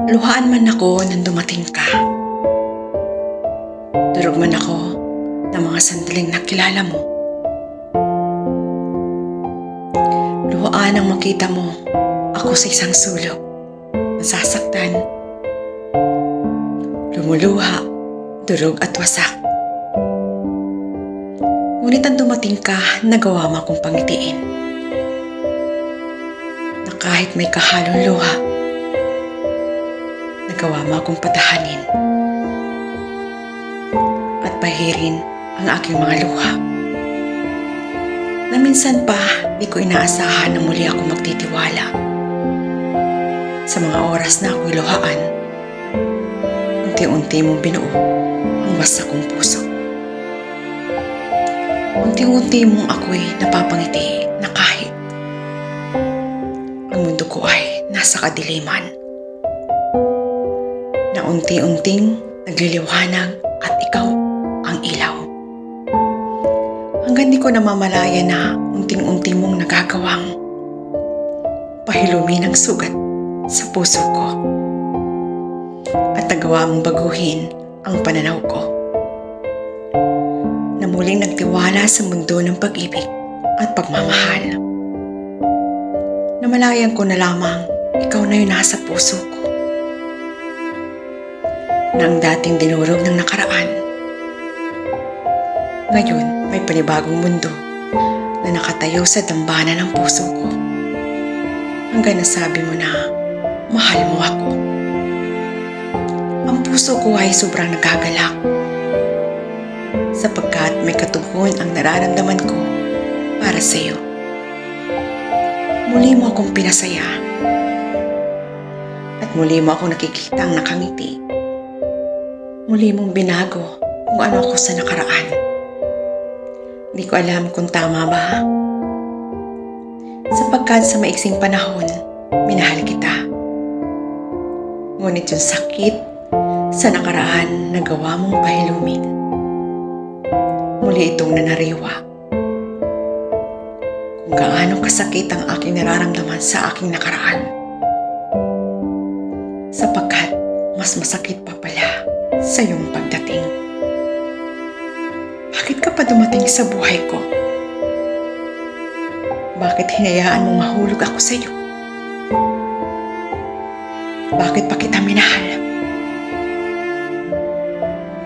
Luhaan man ako nang dumating ka. Durog man ako ng mga sandaling nakilala mo. Luhaan ang makita mo ako sa isang sulok, nasasaktan, lumuluha, durog at wasak. Ngunit ang dumating ka, nagawa mo akong pangitiin. Na kahit may kahalong luha, nagawa mo akong patahanin at pahirin ang aking mga luha. Na minsan pa, di ko inaasahan na muli ako magtitiwala. Sa mga oras na ako'y luhaan, unti-unti mong binuo ang wasak kong puso. Unti-unti mong ako'y napapangiti na kahit ang mundo ko ay nasa kadiliman. Na unti-unting nagliliwanag at ikaw ang ilaw. Hanggang di ko namamalaya na unting-unti mong nagagawang pahilumin ang sugat sa puso ko. At nagawa mong baguhin ang pananaw ko. Na muling nagtiwala sa mundo ng pag-ibig at pagmamahal. Namalayan ko na lamang ikaw na yun nasa puso ko. Na ang dating dinurog ng nakaraan, ngayon may panibagong mundo na nakatayo sa dambana ng puso ko. Hanggang nasabi mo na mahal mo ako. Ang puso ko ay sobrang nagagalak sapagkat may katugon ang nararamdaman ko para sa iyo. Muli mo akong pinasaya at muli mo akong nakikitang nakangiti. Muli mong binago kung ano ako sa nakaraan. Di ko alam kung tama ba. Sapagkat sa maiksing panahon, minahal kita. Ngunit yung sakit sa nakaraan nagawa mong pahilumin. Muli itong nanariwa. Kung gaano kasakit ang aking nararamdaman sa aking nakaraan. Sapagkat mas masakit pa pala sa iyong pagdating. Bakit ka pa dumating sa buhay ko? Bakit hinayaan mong mahulog ako sa iyo? Bakit pa kita minahal?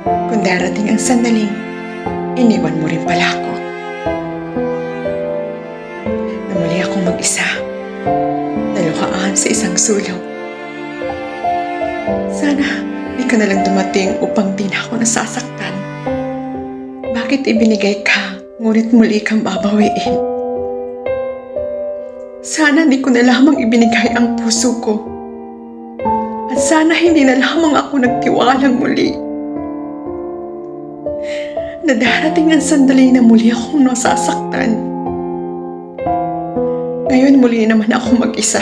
Kung darating ang sandaling, iniwan mo rin pala ako. Na muli akong mag-isa, naluhaan sa isang sulok. Sana di ka nalang dumating upang di na ako nasasaktan. Bakit ibinigay ka, ngunit muli kang babawiin? Sana di ko na lamang ibinigay ang puso ko. At sana hindi na lamang ako nagtiwalang muli. Na darating ang sandali na muli akong nasasaktan. Ngayon muli naman ako mag-isa.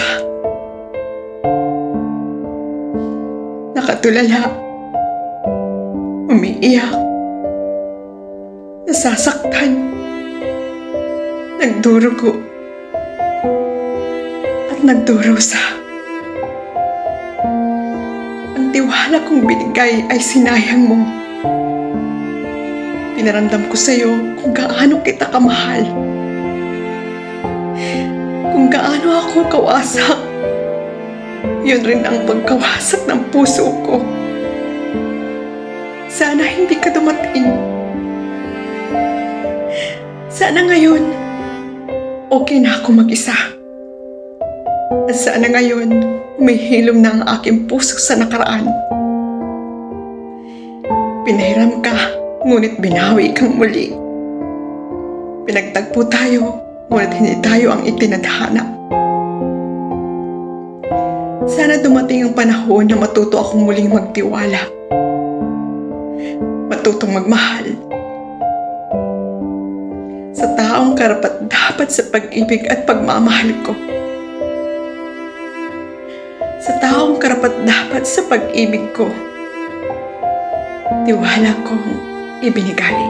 Nakatulala. Umiiyak. Nasasaktan. Nagdurugo. At nagdurusa. Ang tiwala kong binigay ay sinayang mo. Pinaramdam ko sa iyo kung gaano kita kamahal. Kung gaano ako kawasak. Yun rin ang pagkawasak ng puso ko. Sana hindi ka dumating. Sana ngayon, okay na ako mag-isa. At sana ngayon, humihilom na ang aking puso sa nakaraan. Pinahiram ka, ngunit binawi kang muli. Pinagtagpo tayo, ngunit hindi tayo ang itinadhana. Sana dumating ang panahon na matuto akong muling magtiwala. Matutong magmahal. Sa taong karapat-dapat sa pag-ibig at pagmamahal ko. Sa taong karapat-dapat sa pag-ibig ko. Tiwala kong ibinigay.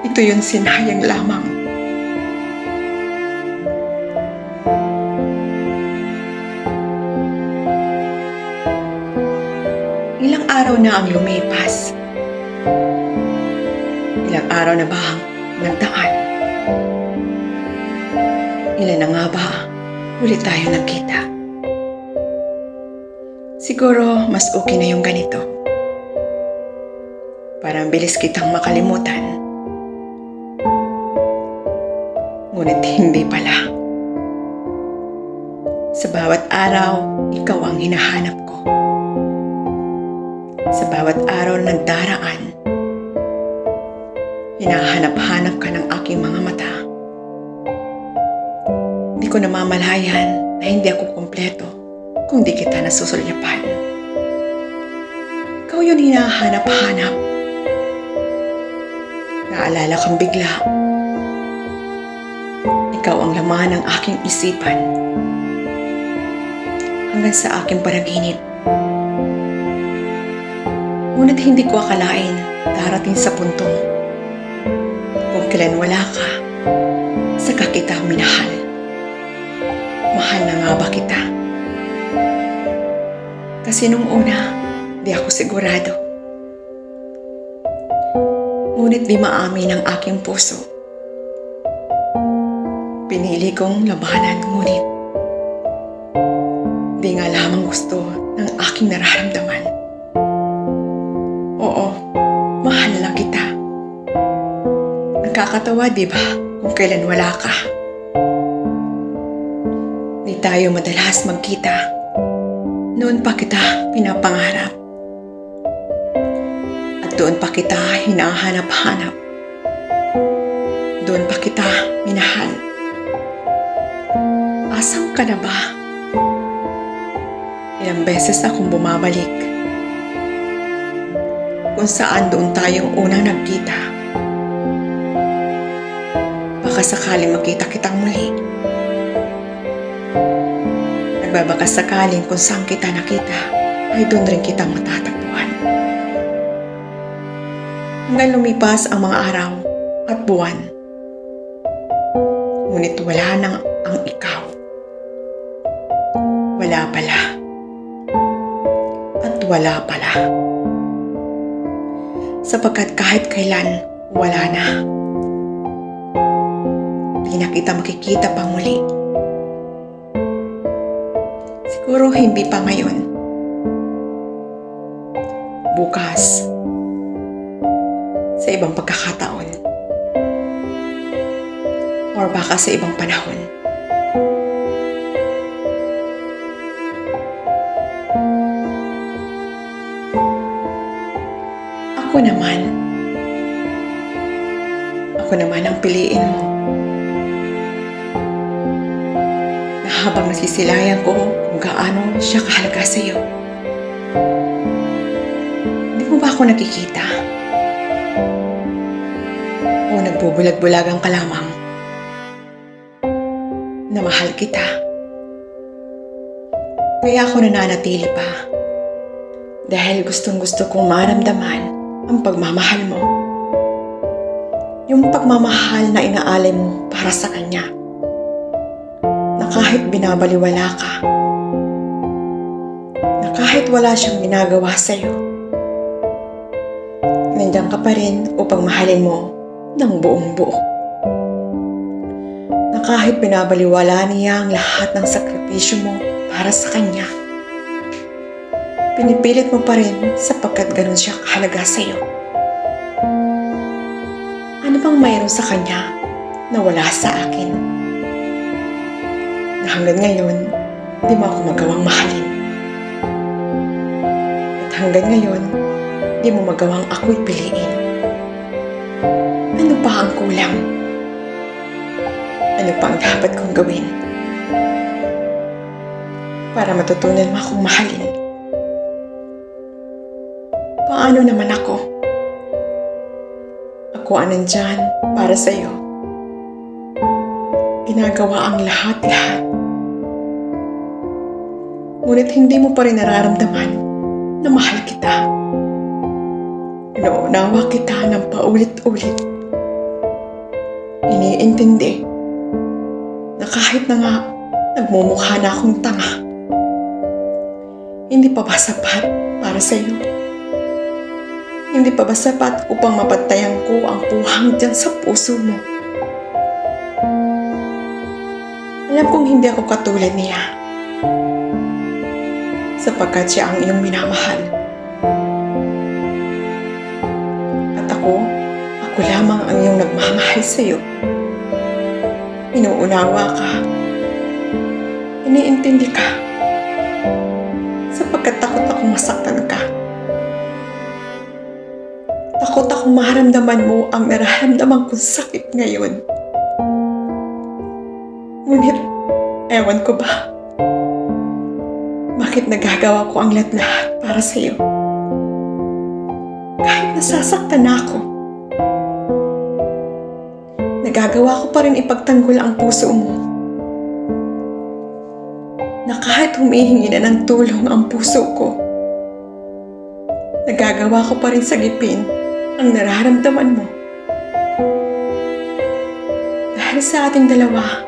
Ito yung sinayang lamang. araw na ang lumipas. Ilang araw na ba ang nagdaan? Ilan na nga ba ulit tayo nagkita? Siguro mas okay na yung ganito. Parang bilis kitang makalimutan. Ngunit hindi pala. Sa bawat araw, ikaw ang hinahanap ko. Sa bawat araw na nagdaraan, hinahanap-hanap ka ng aking mga mata. Hindi ko namamalayan na hindi ako kumpleto kung di kita nasusulyapan. Ikaw yun hinahanap-hanap. Naalala kang bigla. Ikaw ang laman ng aking isipan. Hanggang sa aking panaginip. Ngunit hindi ko akalain darating sa puntong kung kailan wala ka, saka kita minahal. Mahal na nga ba kita? Kasi nung una, di ako sigurado. Ngunit di maamin ang aking puso. Pinili kong labanan, ngunit di nga lamang gusto ng aking nararamdaman. Oo, mahal na kita. Nakakatawa, di ba, kung kailan wala ka? Di tayo madalas magkita. Noon pa kita pinapangarap. At doon pa kita hinahanap-hanap. Doon pa kita minahal. Asan ka na ba? Ilang beses akong bumabalik. Kung saan doon tayong unang nagkita. Baka sakaling makita kitang muli. Nagbabaka sakaling kung saan kita nakita, ay doon rin kita matatagpuan. Hanggang lumipas ang mga araw at buwan. Ngunit wala nang ang ikaw. Wala pala. At wala pala. Sapagkat kahit kailan, wala na. Di na kita makikita pa muli. Siguro hindi pa ngayon. Bukas. Sa ibang pagkakataon. Or baka sa ibang panahon. Ako naman ang piliin mo. Na habang nasisilayan ko kung gaano siya kahalaga sa iyo. Hindi mo ba ako nakikita? O nagbubulag-bulagan ka lamang na mahal kita? Kaya ako nananatili pa dahil gustong-gusto kong maramdaman ang pagmamahal mo. Yung pagmamahal na inaalay mo para sa kanya. Na kahit binabaliwala ka. Na kahit wala siyang ginagawa sa'yo. Nandiyan ka pa rin upang mahalin mo ng buong buo. Na kahit binabaliwala niya ang lahat ng sakripisyo mo para sa kanya. Pinipilit mo pa rin sapagkat ganun siya kahalaga sa'yo. Ano bang mayroon sa kanya na wala sa akin? Na hanggang ngayon, di mo ako magawang mahalin. At hanggang ngayon, di mo magawang ako'y piliin. Ano pa ang kulang? Ano pa ang dapat kong gawin? Para matutunan mo akong mahalin. Paano naman ako? Ako ang nandyan para sa iyo. Ginagawa ang lahat-lahat. Ngunit hindi mo pa rin nararamdaman na mahal kita. Inuunawa kita ng paulit-ulit. Iniintindi na kahit na nga nagmumukha na akong tanga, hindi pa ba sapat para sa iyo? Hindi pa ba sapat upang mapantayan ko ang puhang dyan sa puso mo? Alam kong hindi ako katulad niya, sapagkat siya ang iyong minamahal. At ako lamang ang iyong nagmamahal sa iyo. Inuunawa ka, iniintindi ka, sapagkat takot akong masaktan ka. Takot akong maramdaman mo ang nararamdaman kong sakit ngayon. Ngunit, ewan ko ba, bakit nagagawa ko ang lahat-lahat para sa iyo? Kahit nasasaktan na ako, nagagawa ko pa rin ipagtanggol ang puso mo. Na kahit humihingi na ng tulong ang puso ko, nagagawa ko pa rin sagipin ang nararamdaman mo. Dahil sa ating dalawa,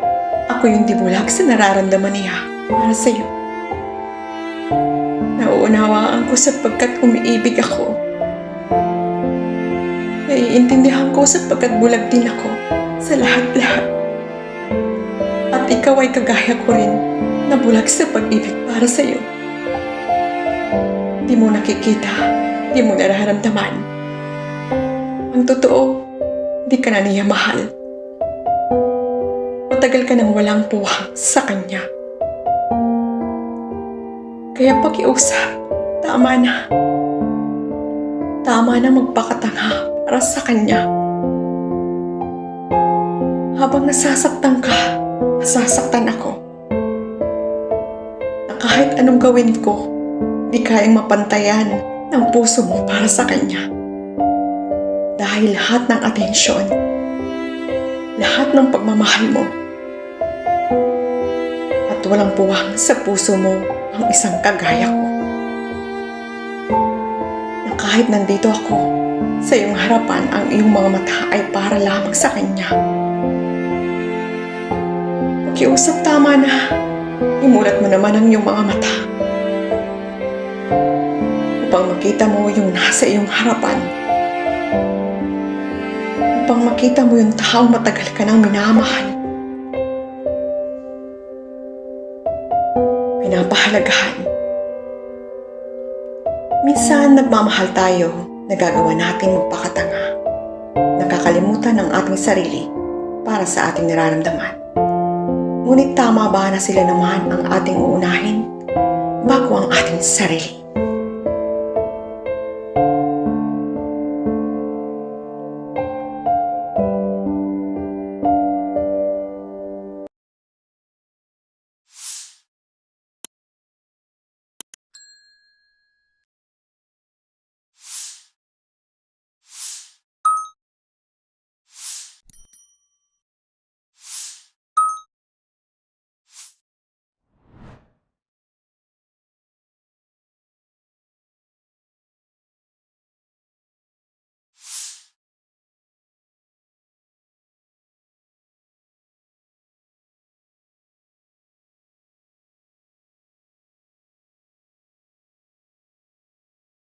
ako yung dibulag sa nararamdaman niya para sa iyo. Nauunawaan ko sapagkat umiibig ako. Naiintindihan ko sapagkat bulag din ako sa lahat-lahat. At ikaw ay kagaya ko rin na bulag sa pag-ibig para sa iyo. Di mo nakikita, di mo nararamdaman. Ang totoo, di ka na niya mahal. Matagal ka nang walang puwang sa kanya. Kaya pakiusap, tama na. Tama na magpakatanga para sa kanya. Habang nasasaktan ka, nasasaktan ako. Na kahit anong gawin ko, di kayang mapantayan ng puso mo para sa kanya. Dahil lahat ng atensyon, lahat ng pagmamahal mo, at walang puwang sa puso mo ang isang kagaya ko. Na kahit nandito ako, sa iyong harapan ang iyong mga mata ay para lamang sa kanya. Pakiusap, tama na. Imulat mo naman ang iyong mga mata upang makita mo yung nasa iyong harapan. Upang makita mo yung taong matagal ka nang minamahal. Pinapahalagahan. Minsan nagmamahal tayo, nagagawa natin magpakatanga. Nakakalimutan ang ating sarili para sa ating nararamdaman. Ngunit tama ba na sila naman ang ating uunahin bago ang ating sarili?